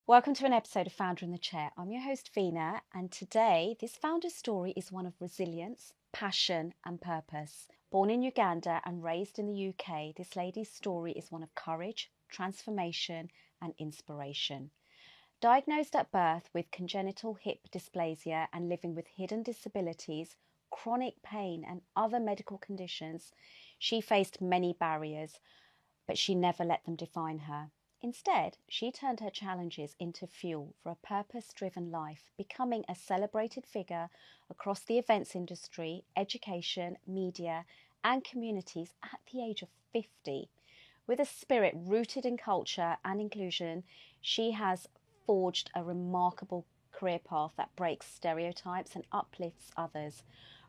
Welcome to an episode of Founder in the Chair. I'm your host, Vina, and today this founder's story is one of resilience, passion, and purpose. Born in Uganda and raised in the UK, this lady's story is one of courage, transformation, and inspiration. Diagnosed at birth with congenital hip dysplasia and living with hidden disabilities, chronic pain, and other medical conditions, she faced many barriers, but she never let them define her. Instead, she turned her challenges into fuel for a purpose-driven life, becoming a celebrated figure across the events industry, education, media, and communities at the age of 50. With a spirit rooted in culture and inclusion, she has forged a remarkable career path that breaks stereotypes and uplifts others.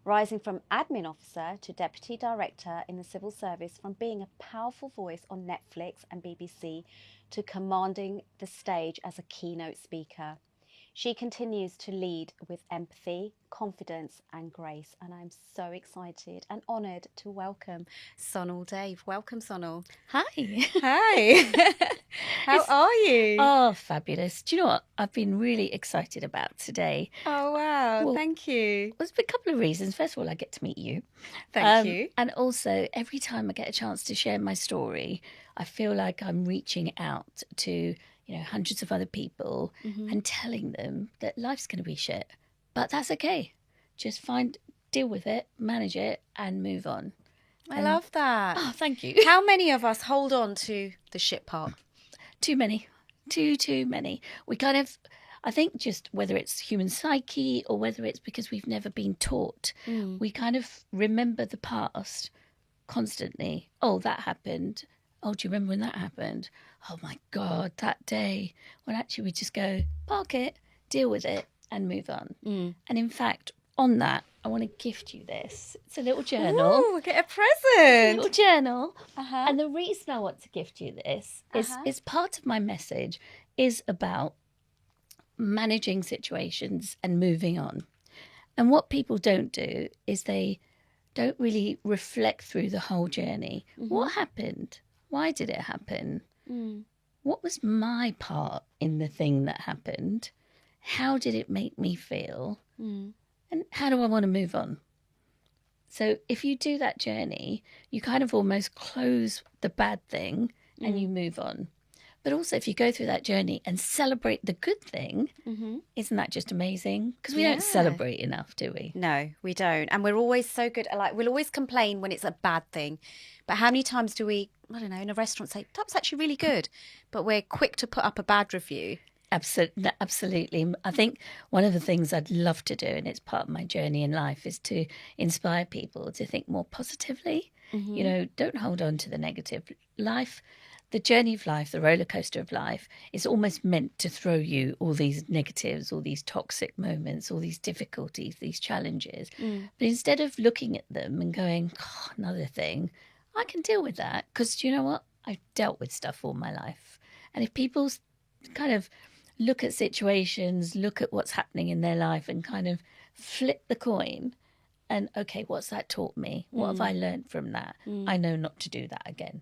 Rising from admin officer to deputy director in the civil service, from being a powerful voice on Netflix and BBC to commanding the stage as a keynote speaker. She continues to lead with empathy, confidence, and grace. And I'm so excited and honoured to welcome Sonal Dave. Welcome, Sonal. Hi. Hi. How are you? Oh, fabulous. Do you know what I've been really excited about today? Oh, wow. Well, Thank you. There's a couple of reasons. First of all, I get to meet you. Thank you. And also, every time I get a chance to share my story, I feel like I'm reaching out to, hundreds of other people and telling them that life's going to be shit. But that's okay. Just deal with it, manage it, and move on. I love that. Oh, thank you. How many of us hold on to the shit part? Too many. Too many. We kind of, I think just whether it's human psyche or whether it's because we've never been taught, we kind of remember the past constantly. Oh, that happened. Oh, do you remember when that happened? Oh my God, that day. When actually we just go, park it, deal with it, and move on. And in fact, on that, I want to gift you this. It's a little journal. Ooh, get a present. A little journal. Uh-huh. And the reason I want to gift you this is part of my message is about managing situations and moving on. And what people don't do is they don't really reflect through the whole journey. What happened? Why did it happen? What was my part in the thing that happened? How did it make me feel? And how do I want to move on? So if you do that journey, you kind of almost close the bad thing and you move on. But also if you go through that journey and celebrate the good thing, isn't that just amazing? Because we don't celebrate enough, do we? No, we don't. And we're always so good at we'll always complain when it's a bad thing. But how many times do we, I don't know, in a restaurant say, that was actually really good. But we're quick to put up a bad review. Absolutely. I think one of the things I'd love to do, and it's part of my journey in life, is to inspire people to think more positively. Don't hold on to the negative. Life, the journey of life, the roller coaster of life is almost meant to throw you all these negatives, all these toxic moments, all these difficulties, these challenges. But instead of looking at them and going, oh, another thing, I can deal with that. Because you know what? I've dealt with stuff all my life. And if people kind of look at situations, look at what's happening in their life and kind of flip the coin and, okay, what's that taught me? What have I learned from that? I know not to do that again.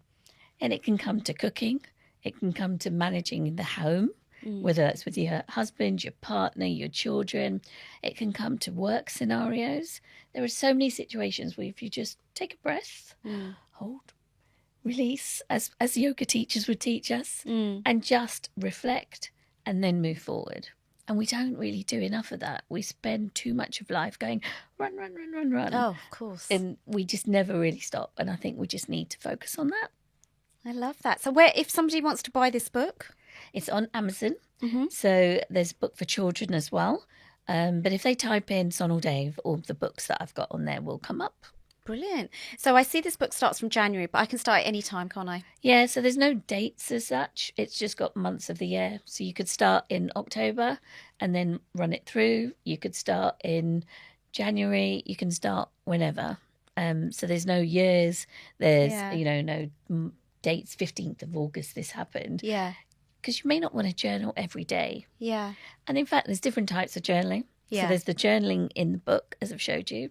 And it can come to cooking. It can come to managing the home, whether that's with your husband, your partner, your children. It can come to work scenarios. There are so many situations where if you just take a breath, hold, release, as yoga teachers would teach us, and just reflect and then move forward. And we don't really do enough of that. We spend too much of life going, run. Oh, of course. And we just never really stop. And I think we just need to focus on that. I love that. So if somebody wants to buy this book? It's on Amazon. So there's a book for children as well. But if they type in Sonal Dave, all the books that I've got on there will come up. Brilliant. So I see this book starts from January, but I can start at any time, can't I? Yeah, so there's no dates as such. It's just got months of the year. So you could start in October and then run it through. You could start in January. You can start whenever. So there's no years. There's, no dates. 15th of August this happened. Yeah. Because you may not want to journal every day. Yeah. And in fact, there's different types of journaling. Yeah. So there's the journaling in the book, as I've showed you.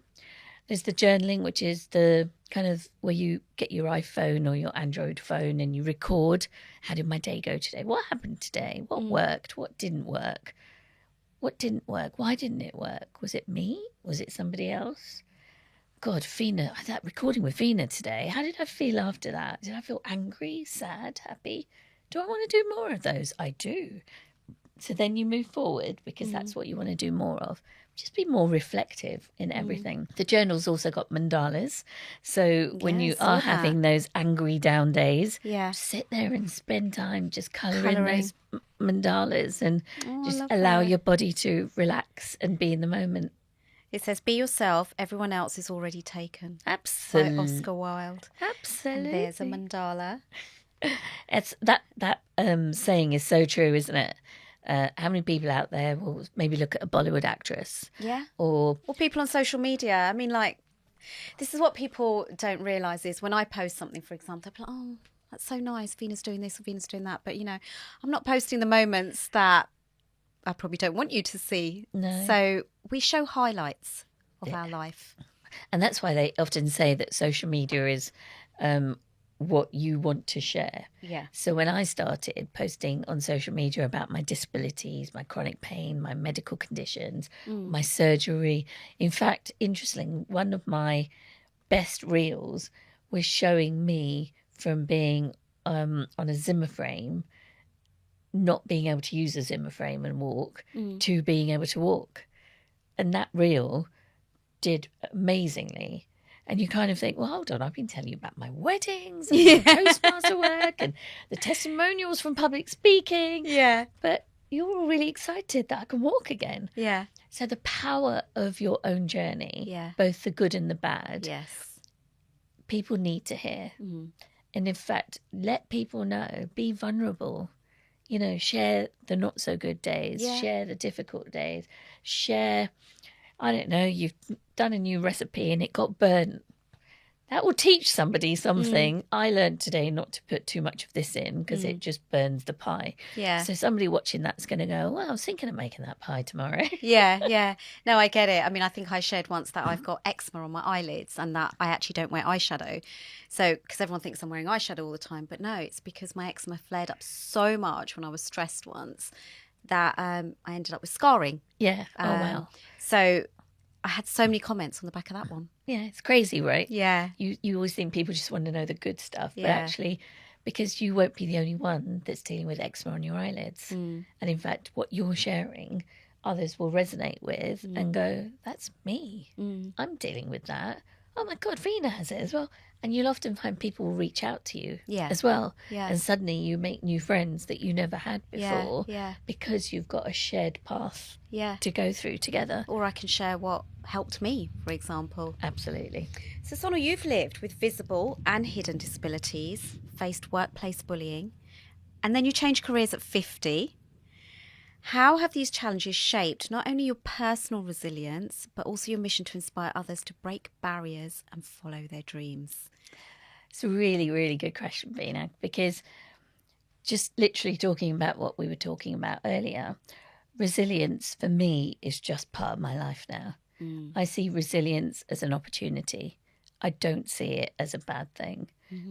There's the journaling, which is the kind of where you get your iPhone or your Android phone and you record, how did my day go today? What happened today? What worked? What didn't work? What didn't work? Why didn't it work? Was it me? Was it somebody else? God, Fina, that recording with Fina today, how did I feel after that? Did I feel angry, sad, happy? Do I want to do more of those? I do. So then you move forward because that's what you want to do more of. Just be more reflective in everything. The journal's also got mandalas. So when you are having those angry down days, sit there and spend time just colouring those mandalas and just allow your body to relax and be in the moment. It says, be yourself, everyone else is already taken. Absolutely. By Oscar Wilde. Absolutely. And there's a mandala. It's that saying is so true, isn't it? How many people out there will maybe look at a Bollywood actress? Yeah. Or people on social media. I mean, like, this is what people don't realise is when I post something, for example, they're like, oh, that's so nice, Fina's doing this or Fina's doing that. But, I'm not posting the moments that I probably don't want you to see. No. So we show highlights of our life. And that's why they often say that social media is what you want to share. Yeah. So when I started posting on social media about my disabilities, my chronic pain, my medical conditions, my surgery. In fact, interestingly, one of my best reels was showing me from being on a Zimmer frame, not being able to use a Zimmer frame and walk, to being able to walk. And that reel did amazingly. And you kind of think, well, hold on, I've been telling you about my weddings and my toastmaster work and the testimonials from public speaking. Yeah. But you're all really excited that I can walk again. Yeah. So the power of your own journey, both the good and the bad, people need to hear. And in fact, let people know, be vulnerable. Share the not so good days, share the difficult days, share, I don't know, you've done a new recipe and it got burnt. That will teach somebody something. I learned today not to put too much of this in because it just burns the pie. Yeah. So somebody watching that's going to go, well, I was thinking of making that pie tomorrow. Yeah. No, I get it. I mean, I think I shared once that I've got eczema on my eyelids and that I actually don't wear eyeshadow. So, because everyone thinks I'm wearing eyeshadow all the time. But no, it's because my eczema flared up so much when I was stressed once that I ended up with scarring. Yeah. Oh, wow. So I had so many comments on the back of that one. Yeah, it's crazy, right? Yeah. You always think people just want to know the good stuff, but actually, because you won't be the only one that's dealing with eczema on your eyelids. And in fact, what you're sharing, others will resonate with and go, that's me. I'm dealing with that. Oh my God, Fina has it as well. And you'll often find people will reach out to you as well. Yeah. And suddenly you make new friends that you never had before because you've got a shared path to go through together. Or I can share what helped me, for example. Absolutely. So, Sonal, you've lived with visible and hidden disabilities, faced workplace bullying, and then you changed careers at 50. How have these challenges shaped not only your personal resilience, but also your mission to inspire others to break barriers and follow their dreams? It's a really, really good question, Vina, because just literally talking about what we were talking about earlier, resilience for me is just part of my life now. I see resilience as an opportunity. I don't see it as a bad thing.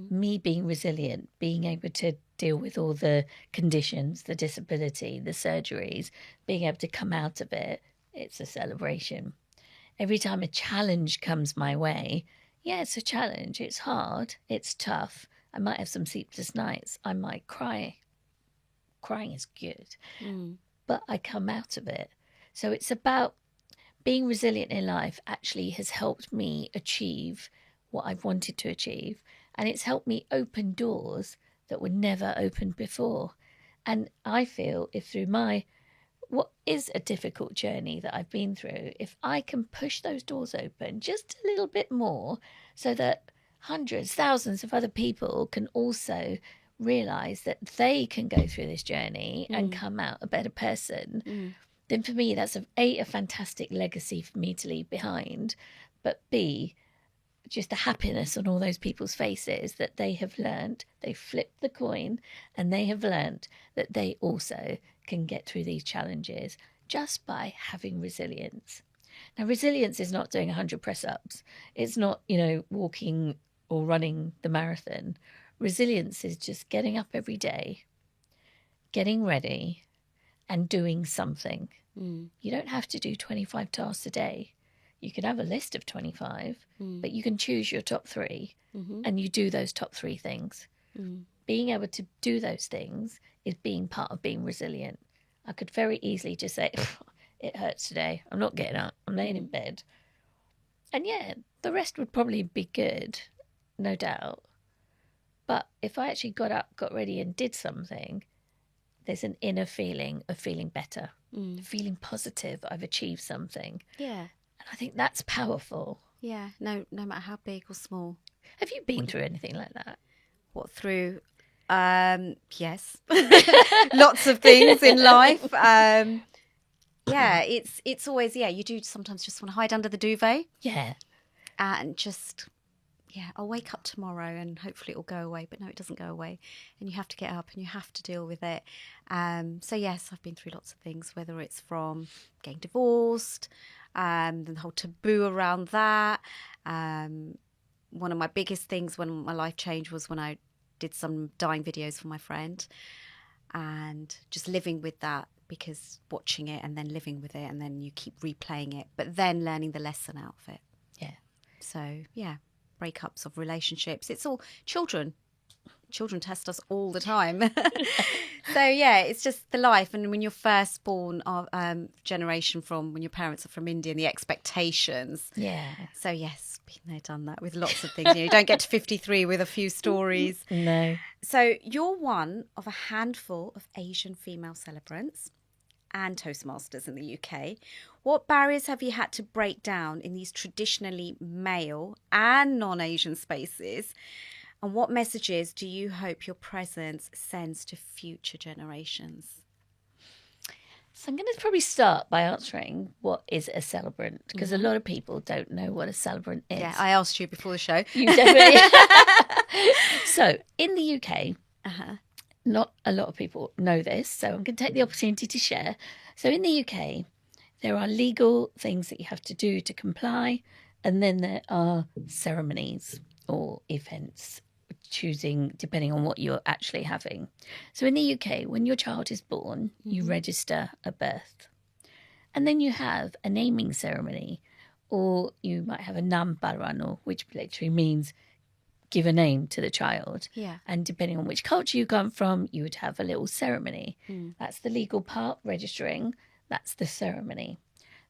Me being resilient, being able to deal with all the conditions, the disability, the surgeries, being able to come out of it, it's a celebration. Every time a challenge comes my way, it's a challenge. It's hard. It's tough. I might have some sleepless nights. I might cry. Crying is good. But I come out of it. So it's about being resilient in life actually has helped me achieve what I've wanted to achieve. And it's helped me open doors that were never opened before. And I feel if through what is a difficult journey that I've been through, if I can push those doors open just a little bit more so that hundreds, thousands of other people can also realise that they can go through this journey and come out a better person, then for me that's a fantastic legacy for me to leave behind, but B, just the happiness on all those people's faces that they have learnt, they flipped the coin and they have learnt that they also can get through these challenges just by having resilience. Now, resilience is not doing 100 press-ups. It's not, walking or running the marathon. Resilience is just getting up every day, getting ready, and doing something. You don't have to do 25 tasks a day. You can have a list of 25, but you can choose your top 3 and you do those top 3 things. Being able to do those things is being part of being resilient. I could very easily just say, it hurts today. I'm not getting up. I'm laying in bed. And yeah, the rest would probably be good, no doubt. But if I actually got up, got ready and did something, there's an inner feeling of feeling better, feeling positive. I've achieved something. Yeah. And I think that's powerful. Yeah. No matter how big or small. Have you been through anything like that? What, through? Yes. Lots of things in life. Yeah, it's always, you do sometimes just want to hide under the duvet. Yeah. And just, I'll wake up tomorrow and hopefully it'll go away. But no, it doesn't go away. And you have to get up and you have to deal with it. So yes, I've been through lots of things, whether it's from getting divorced, and the whole taboo around that. One of my biggest things when my life changed was when I did some dying videos for my friend, and just living with that, because watching it and then living with it, and then you keep replaying it, but then learning the lesson out of it. Yeah. So, breakups of relationships. It's all children. Children test us all the time. So, it's just the life. And when you're first born of generation from when your parents are from India, and the expectations. Yeah. So, yes, been there, done that with lots of things. You don't get to 53 with a few stories. No. So you're one of a handful of Asian female celebrants and toastmasters in the UK. What barriers have you had to break down in these traditionally male and non-Asian spaces? And what messages do you hope your presence sends to future generations? So I'm going to probably start by answering what is a celebrant, because a lot of people don't know what a celebrant is. Yeah, I asked you before the show. You definitely. So in the UK, not a lot of people know this, so I'm going to take the opportunity to share. So in the UK, there are legal things that you have to do to comply, and then there are ceremonies or events, choosing depending on what you're actually having. So in the UK, when your child is born, you register a birth. And then you have a naming ceremony, or you might have a nambarano, which literally means give a name to the child. Yeah. And depending on which culture you come from, you would have a little ceremony. That's the legal part, registering. That's the ceremony.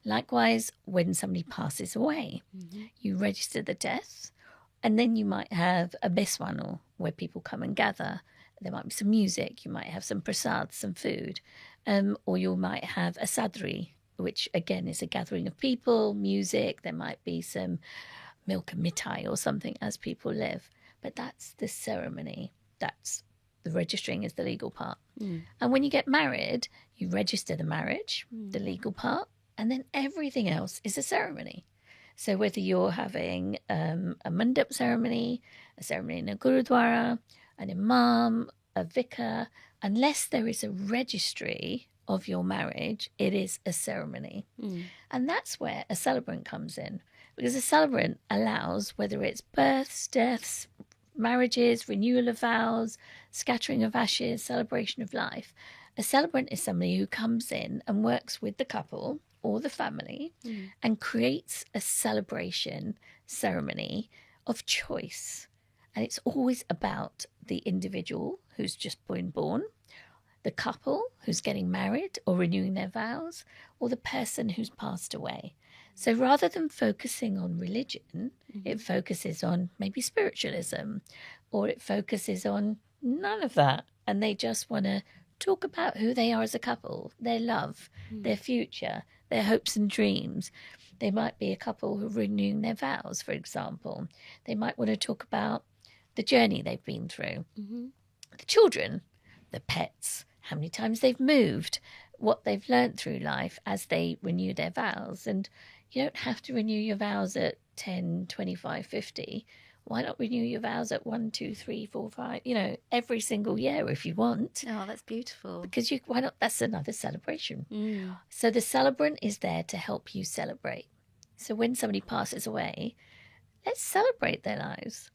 Likewise, when somebody passes away, you register the death. And then you might have a beswano, where people come and gather. There might be some music. You might have some prasad, some food. Or you might have a sadri, which again is a gathering of people, music. There might be some milk and mithai or something as people live. But that's the ceremony. That's the registering is the legal part. And when you get married, you register the marriage, the legal part, and then everything else is a ceremony. So whether you're having a mandap ceremony, a ceremony in a gurudwara, an imam, a vicar, unless there is a registry of your marriage, it is a ceremony. And that's where a celebrant comes in. Because a celebrant allows, whether it's births, deaths, marriages, renewal of vows, scattering of ashes, celebration of life, a celebrant is somebody who comes in and works with the couple or the family and creates a celebration ceremony of choice. And it's always about the individual who's just been born, the couple who's getting married or renewing their vows, or the person who's passed away. So rather than focusing on religion, it focuses on maybe spiritualism, or it focuses on none of that. And they just want to talk about who they are as a couple, their love, their future, their hopes and dreams. They might be a couple who are renewing their vows, for example. They might want to talk about the journey they've been through, the children, the pets, how many times they've moved, what they've learnt through life as they renew their vows. And you don't have to renew your vows at 10, 25, 50. Why not renew your vows at 1, 2, 3, 4, 5, every single year if you want. Oh, that's beautiful. Because why not? That's another celebration. So the celebrant is there to help you celebrate. So when somebody passes away, let's celebrate their lives.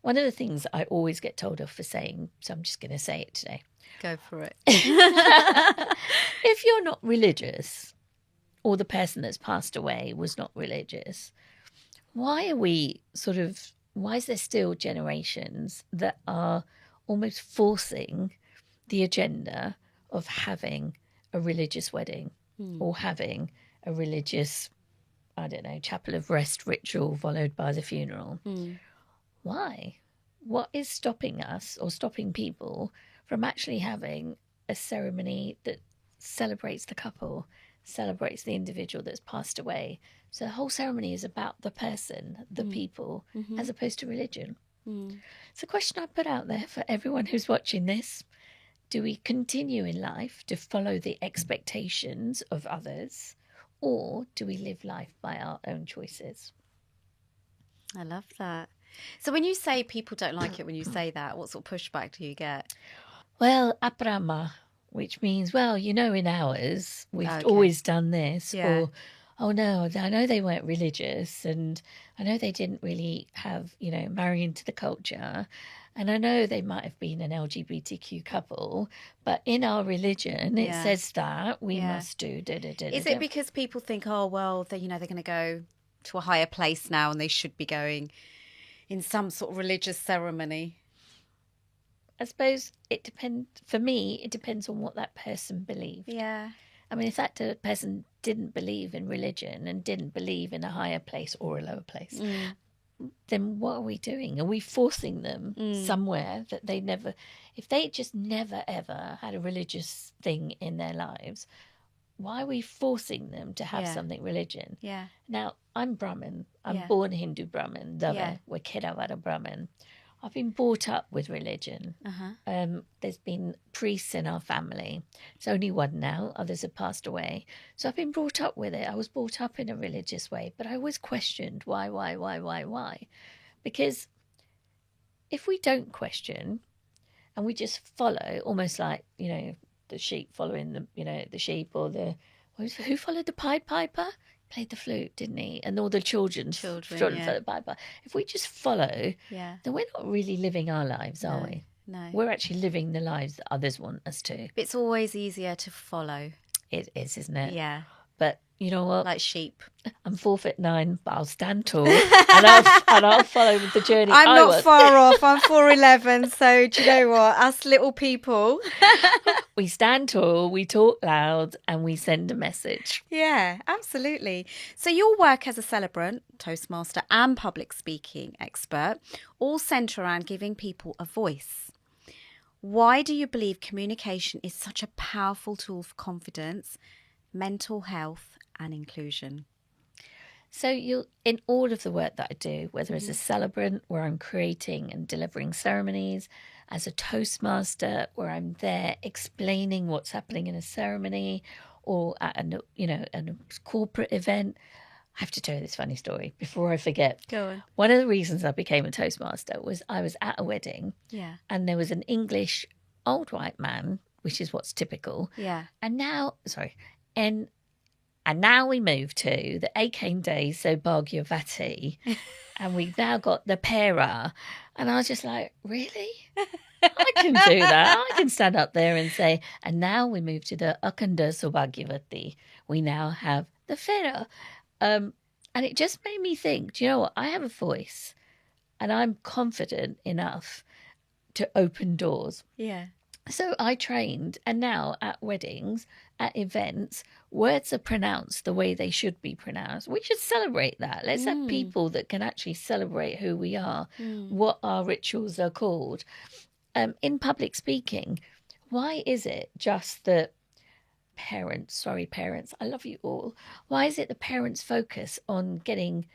one of the things I always get told off for saying, so I'm just going to say it today. Go for it. If you're not religious, or the person that's passed away was not religious, why is there still generations that are almost forcing the agenda of having a religious wedding or having a religious, I don't know, chapel of rest ritual followed by the funeral? Why? What is stopping us or stopping people from actually having a ceremony that celebrates the couple, celebrates the individual that's passed away? So the whole ceremony is about the person, the people, as opposed to religion. It's a question I put out there for everyone who's watching this. Do we continue in life to follow the expectations of others, or do we live life by our own choices? I love that. So when you say people don't like it when you say that, what sort of pushback do you get? Well, aprama, which means, well, you know, in ours, we've always done this. Yeah. Or, oh, no, I know they weren't religious, and I know they didn't really have, you know, marry into the culture. And I know they might have been an LGBTQ couple, but in our religion, it says that we must do da-da-da-da. Is it because people think, oh, well, they're going to go to a higher place now and they should be going in some sort of religious ceremony? I suppose it depends. For me, it depends on what that person believed. Yeah. I mean, if that person didn't believe in religion and didn't believe in a higher place or a lower place, then what are we doing? Are we forcing them somewhere that they never... If they just never, ever had a religious thing in their lives, why are we forcing them to have something religion? Yeah. Now, I'm Brahmin. I'm born Hindu Brahmin. We're Kedavada Brahmin. I've been brought up with religion. There's been priests in our family. It's only one now. Others have passed away. So I've been brought up with it. I was brought up in a religious way, but I always questioned why? Because if we don't question and we just follow, almost like, you know, the sheep following the sheep, or who followed the Pied Piper? Played the flute, didn't he? And all the children followed the Piper. If we just follow, then we're not really living our lives, are we? No. We're actually living the lives that others want us to. It's always easier to follow. It is, isn't it? Yeah. But you know what? Like sheep. I'm 4'9", but I'll stand tall and I'll follow with the journey. I'm not far off. I'm 4'11", so do you know what? Us little people. We stand tall, we talk loud, and we send a message. Yeah, absolutely. So your work as a celebrant, toastmaster, and public speaking expert all centre around giving people a voice. Why do you believe communication is such a powerful tool for confidence, mental health, and inclusion? So in all of the work that I do, whether as a celebrant, where I'm creating and delivering ceremonies, as a toastmaster, where I'm there explaining what's happening in a ceremony, or at a corporate event, I have to tell you this funny story before I forget. Go on. One of the reasons I became a toastmaster was I was at a wedding, and there was an English old white man, which is what's typical. Yeah. And now we move to the Akane days, so Bhagyavati, and we've now got the Pera. And I was just like, really? I can do that. I can stand up there and say, and now we move to the Akanda Sobhagyavati. We now have the Fera. And it just made me think, do you know what? I have a voice and I'm confident enough to open doors. Yeah. So I trained, and now at weddings, at events, words are pronounced the way they should be pronounced. We should celebrate that. Let's have people that can actually celebrate who we are, what our rituals are called. In public speaking, why is it just that parents, I love you all. Why is it the parents focus on getting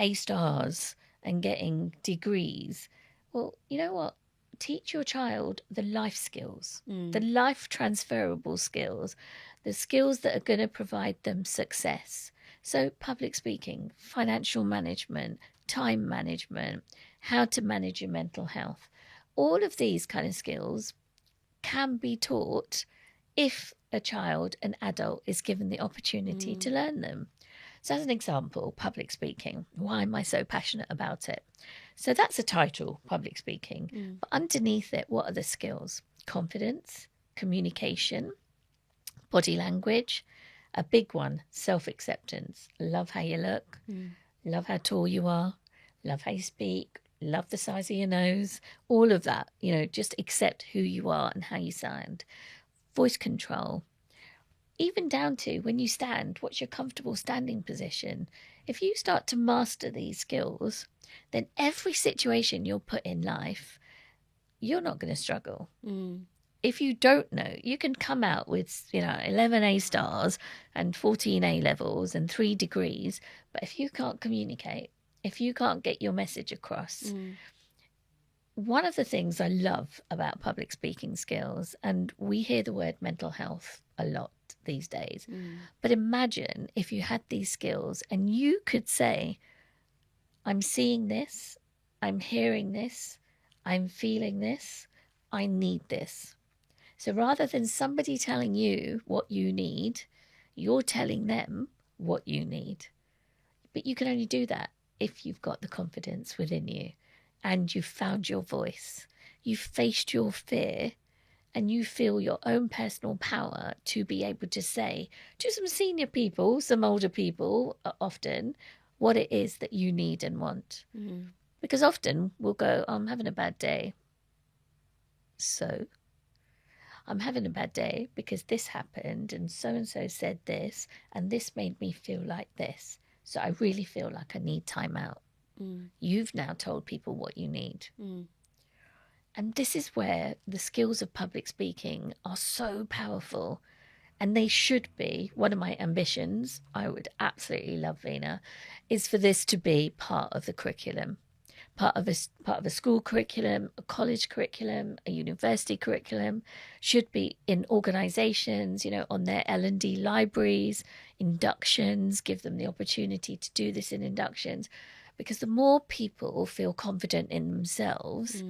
A stars and getting degrees? Well, you know what? Teach your child the life skills, the life transferable skills, the skills that are going to provide them success. So public speaking, financial management, time management, how to manage your mental health. All of these kind of skills can be taught if a child, an adult, is given the opportunity to learn them. So as an example, public speaking. Why am I so passionate about it? So that's a title, public speaking. But underneath it, what are the skills? Confidence, communication, body language, a big one, self-acceptance. Love how you look, love how tall you are, love how you speak, love the size of your nose, all of that, just accept who you are and how you sound. Voice control, even down to when you stand, what's your comfortable standing position? If you start to master these skills, then every situation you'll put in life, you're not going to struggle. If you don't know, you can come out with, 11 A stars and 14 A levels and 3 degrees. But if you can't communicate, if you can't get your message across, one of the things I love about public speaking skills, and we hear the word mental health a lot these days, but imagine if you had these skills and you could say, I'm seeing this, I'm hearing this, I'm feeling this, I need this. So rather than somebody telling you what you need, you're telling them what you need. But you can only do that if you've got the confidence within you and you've found your voice, you've faced your fear, and you feel your own personal power to be able to say to some senior people, some older people often, what it is that you need and want. Because often we'll go, I'm having a bad day. So I'm having a bad day because this happened and so said this and this made me feel like this. So I really feel like I need time out. You've now told people what you need. And this is where the skills of public speaking are so powerful. And they should be. One of my ambitions, I would absolutely love, Vina, is for this to be part of the curriculum. Part of a school curriculum, a college curriculum, a university curriculum, should be in organisations, on their L&D libraries, inductions, give them the opportunity to do this in inductions. Because the more people feel confident in themselves,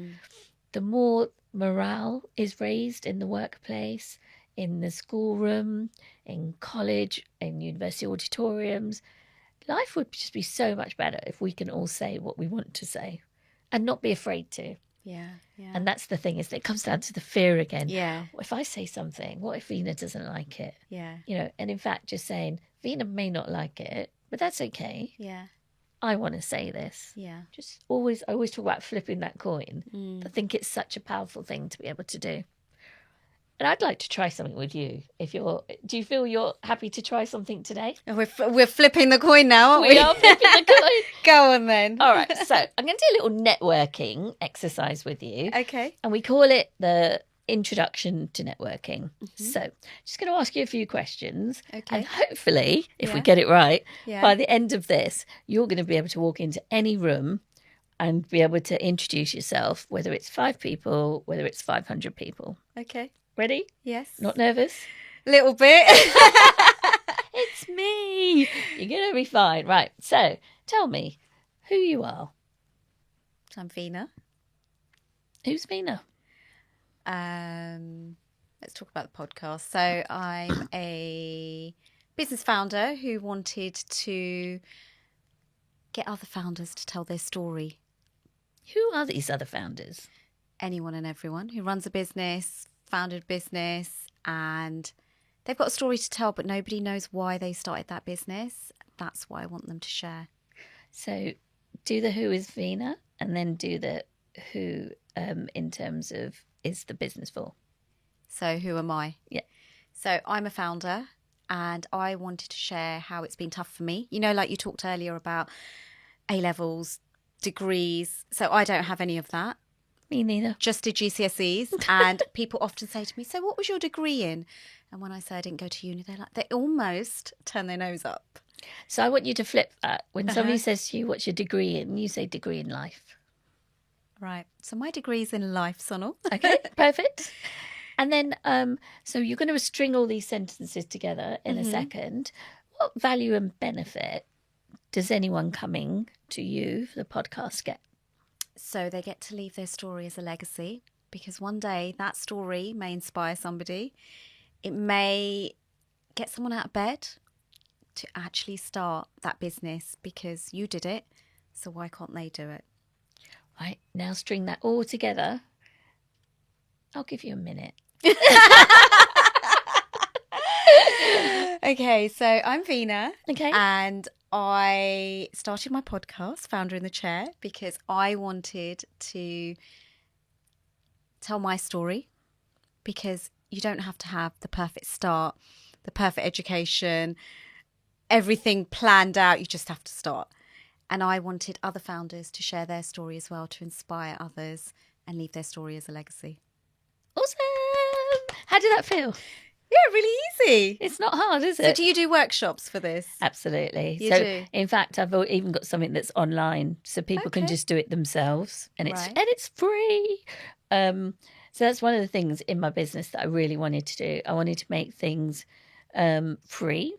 the more morale is raised in the workplace, in the schoolroom, in college, in university auditoriums. Life would just be so much better if we can all say what we want to say and not be afraid to. Yeah. And that's the thing, is that it comes down to the fear again. Yeah. If I say something, what if Vina doesn't like it? Yeah. And in fact, just saying, Vina may not like it, but that's okay. Yeah. I want to say this. Yeah. I always talk about flipping that coin. I think it's such a powerful thing to be able to do. And I'd like to try something with you. Do you feel you're happy to try something today? We're flipping the coin now, aren't we? We are flipping the coin. Go on then. All right. So I'm going to do a little networking exercise with you. Okay. And we call it the introduction to networking. So just going to ask you a few questions. Okay. And hopefully, if we Yeah. get it right, Yeah. by the end of this, you're going to be able to walk into any room and be able to introduce yourself, whether it's 5 people, whether it's 500 people. Okay. Ready? Yes. Not nervous? Little bit. It's me. You're going to be fine. Right. So tell me who you are. I'm Vina. Who's Vina? Let's talk about the podcast. So I'm a business founder who wanted to get other founders to tell their story. Who are these other founders? Anyone and everyone who runs a business, founded a business, and they've got a story to tell, but nobody knows why they started that business. That's what I want them to share. So do the who is Vina, and then do the who in terms of is the business for. So who am I? Yeah. So I'm a founder, and I wanted to share how it's been tough for me. Like you talked earlier about A-levels, degrees. So I don't have any of that. Me neither. Just did GCSEs. And people often say to me, so what was your degree in? And when I say I didn't go to uni, they almost turn their nose up. So I want you to flip that. When somebody says to you, what's your degree in? You say degree in life. Right. So my degree's in life, Sonal. Okay, perfect. And then, so you're going to string all these sentences together in a second. What value and benefit does anyone coming to you for the podcast get? So they get to leave their story as a legacy, because one day that story may inspire somebody. It may get someone out of bed to actually start that business because you did it. So why can't they do it? Right, now string that all together. I'll give you a minute. Okay, so I'm Vina. Okay. And I started my podcast, Founder in the Chair, because I wanted to tell my story, because you don't have to have the perfect start, the perfect education, everything planned out. You just have to start. And I wanted other founders to share their story as well, to inspire others and leave their story as a legacy. Awesome. How did that feel? Yeah, really easy. It's not hard, is it? So do you do workshops for this? Absolutely. You so do? In fact, I've even got something that's online so people can Okay. just do it themselves, and Right. it's free. So that's one of the things in my business that I really wanted to do. I wanted to make things free,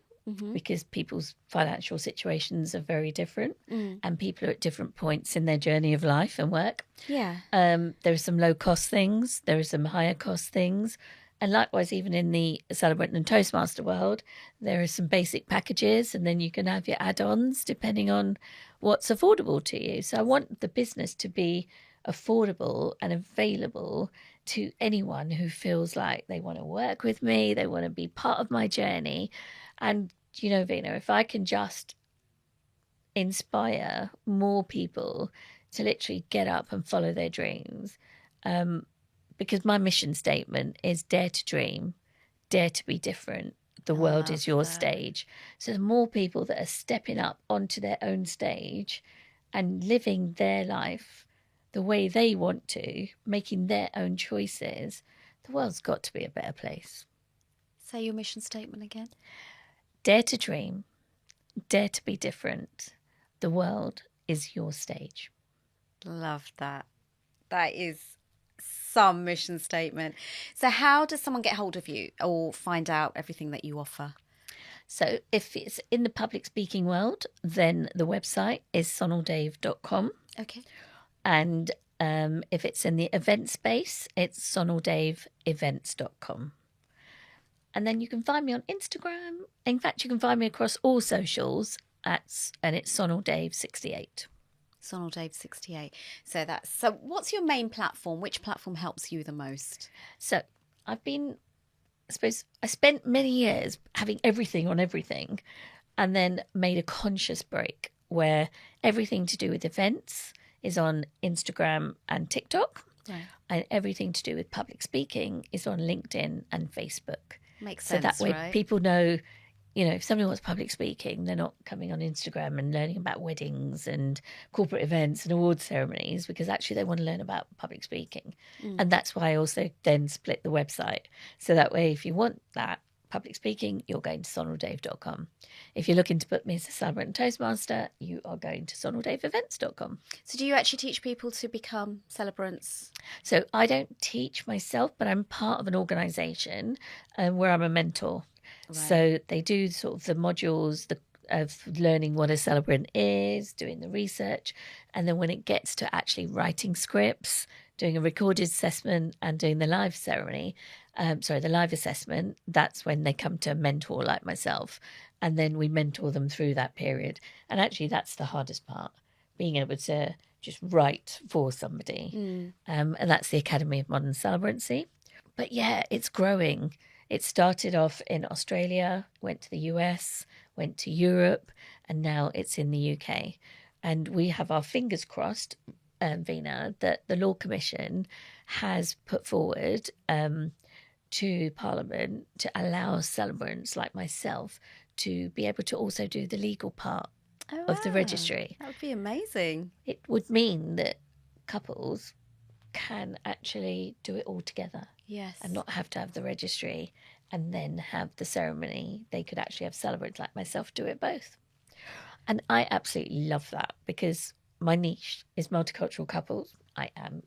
because people's financial situations are very different, and people are at different points in their journey of life and work. Yeah. There are some low cost things, there are some higher cost things. And likewise, even in the celebrant and toastmaster world, there are some basic packages, and then you can have your add-ons depending on what's affordable to you. So I want the business to be affordable and available to anyone who feels like they want to work with me, they want to be part of my journey. And, you know, Vina, if I can just inspire more people to literally get up and follow their dreams, because my mission statement is dare to dream, dare to be different. The world is your stage. So the more people that are stepping up onto their own stage and living their life the way they want to, making their own choices, the world's got to be a better place. Say your mission statement again. Dare to dream, dare to be different. The world is your stage. Love that. That is some mission statement. So how does someone get hold of you or find out everything that you offer? So if it's in the public speaking world, then the website is sonaldave.com. Okay. And if it's in the event space, it's sonaldaveevents.com. And then you can find me on Instagram. In fact, you can find me across all socials and it's sonaldave68. Sonal-Dave68. So what's your main platform? Which platform helps you the most? So I spent many years having everything on everything, and then made a conscious break where everything to do with events is on Instagram and TikTok. Right. And everything to do with public speaking is on LinkedIn and Facebook. Makes sense, so that way right? people know, you know, if somebody wants public speaking, they're not coming on Instagram and learning about weddings and corporate events and award ceremonies, because actually they want to learn about public speaking. And that's why I also then split the website. So that way, if you want that public speaking, you're going to sonaldave.com. If you're looking to book me as a celebrant and toastmaster, you are going to sonaldaveevents.com. So do you actually teach people to become celebrants? So I don't teach myself, but I'm part of an organisation where I'm a mentor. Right. So they do sort of the modules of learning what a celebrant is, doing the research, and then when it gets to actually writing scripts, doing a recorded assessment and doing the live ceremony, the live assessment, that's when they come to a mentor like myself. And then we mentor them through that period. And actually that's the hardest part, being able to just write for somebody. And that's the Academy of Modern Celebrancy. But yeah, it's growing. It started off in Australia, went to the US, went to Europe, and now it's in the UK. And we have our fingers crossed, Vina, that the Law Commission has put forward to Parliament to allow celebrants like myself to be able to also do the legal part of the registry. That would be amazing. It would mean that couples can actually do it all together. Yes. And not have to have the registry and then have the ceremony. They could actually have celebrants like myself do it both. And I absolutely love that, because my niche is multicultural couples. I am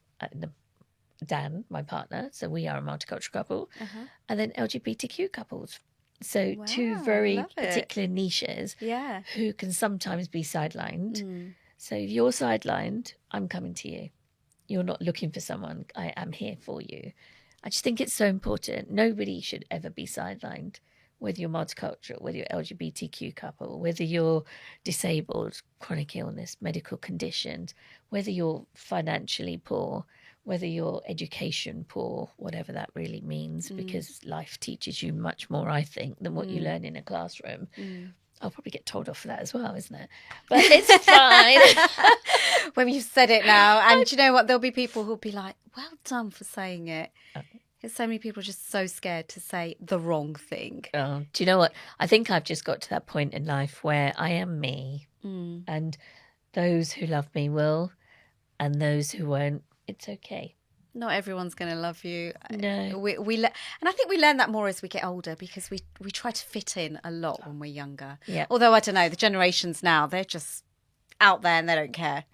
Dan, my partner, so we are a multicultural couple. And then LGBTQ couples. So two very particular niches who can sometimes be sidelined. So if you're sidelined, I'm coming to you. You're not looking for someone. I am here for you. I just think it's so important. Nobody should ever be sidelined. whether you're multicultural, whether you're LGBTQ couple, whether you're disabled, chronic illness, medical conditions, whether you're financially poor, whether you're education poor, whatever that really means, because life teaches you much more, I think, than what you learn in a classroom. I'll probably get told off for that as well, isn't it? But it's fine. When you've said it now, and you know what? There'll be people who'll be like, well done for saying it. There's so many people just so scared to say the wrong thing. Oh, do you know what? I think I've just got to that point in life where I am me, and those who love me will, and those who won't, it's okay. Not everyone's going to love you. No. And I think we learn that more as we get older, because we try to fit in a lot when we're younger. Yeah. Although, I don't know, the generations now, they're just out there and they don't care.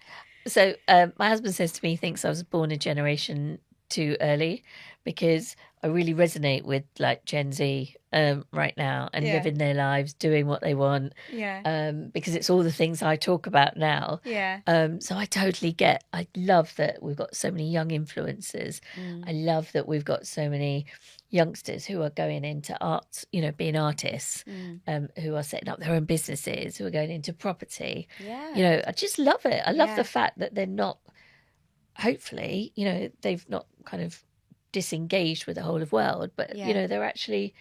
So my husband says to me he thinks I was born a generation too early, because I really resonate with like Gen Z right now, and living their lives, doing what they want. Yeah. Because it's all the things I talk about now. Yeah. So I totally get. I love that we've got so many young influencers. I love that we've got so many youngsters who are going into arts, you know, being artists, who are setting up their own businesses, who are going into property. Yeah. You know, I just love it. I love the fact that they're not, hopefully, you know, they've not kind of disengaged with the whole of world, but you know, they're actually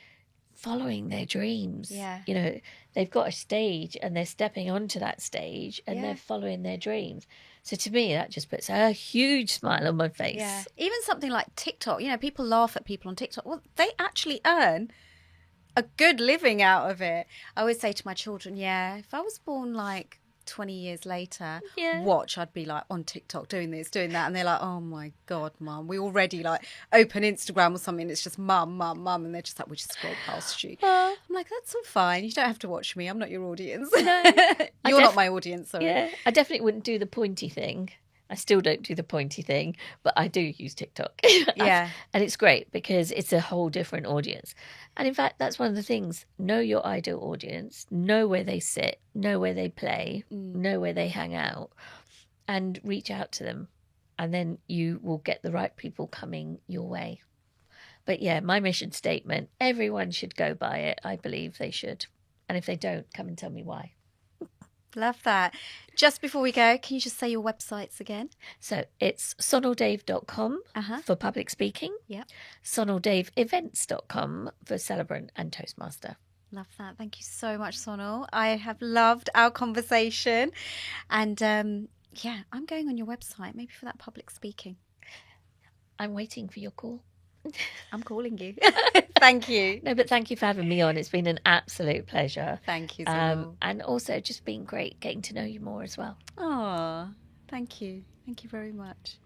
following their dreams. You know, they've got a stage and they're stepping onto that stage and they're following their dreams. So to me, that just puts a huge smile on my face. Yeah. Even something like TikTok, you know, people laugh at people on TikTok. Well, they actually earn a good living out of it. I always say to my children, if I was born like 20 years later, watch, I'd be like on TikTok doing this, doing that. And they're like, oh my God, Mum, we already like open Instagram or something. It's just mum. And they're just like, we just scroll past you. I'm like, that's all fine. You don't have to watch me. I'm not your audience. No, You're not my audience, sorry. Yeah, I definitely wouldn't do the pointy thing. I still don't do the pointy thing, but I do use TikTok. And it's great because it's a whole different audience. And in fact, that's one of the things. Know your ideal audience, know where they sit, know where they play, know where they hang out, and reach out to them. And then you will get the right people coming your way. But yeah, my mission statement, everyone should go by it. I believe they should. And if they don't, come and tell me why. Love that. Just before we go, can you just say your websites again? So it's sonaldave.com for public speaking. Yeah. sonaldaveevents.com for celebrant and toastmaster. Love that. Thank you so much, Sonal. I have loved our conversation. And I'm going on your website, maybe for that public speaking. I'm waiting for your call. I'm calling you. Thank you. No, but thank you for having me on. It's been an absolute pleasure. Thank you, Sonal. And also just been great getting to know you more as well. Oh, thank you. Thank you very much.